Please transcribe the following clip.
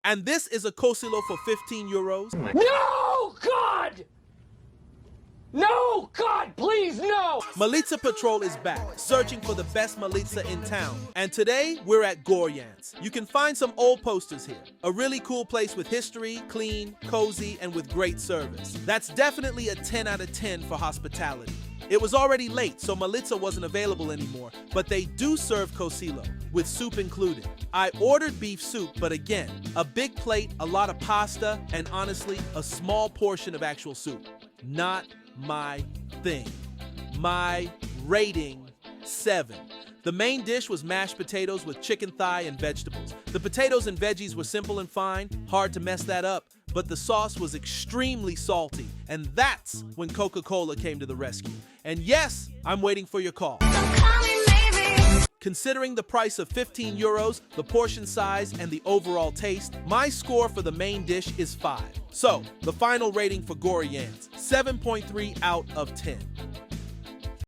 And this is a Kosilo for 15 euros. No, God! No, God, please, no! Malica Patrol is back, searching for the best Malica in town. And today, we're at Gorjanc. You can find some old posters here. A really cool place with history, clean, cozy, and with great service. That's definitely a 10 out of 10 for hospitality. It was already late, so Malica wasn't available anymore, but they do serve Kosilo, with soup included. I ordered beef soup, but again, a big plate, a lot of pasta, and honestly, a small portion of actual soup. Not my thing. My rating, 7. The main dish was mashed potatoes with chicken thigh and vegetables. The potatoes and veggies were simple and fine, hard to mess that up, but the sauce was extremely salty, and that's when Coca-Cola came to the rescue. And yes, I'm waiting for your call. Considering the price of 15 euros, the portion size, and the overall taste, my score for the main dish is 5. So, the final rating for Gorjanc, 7.3 out of 10.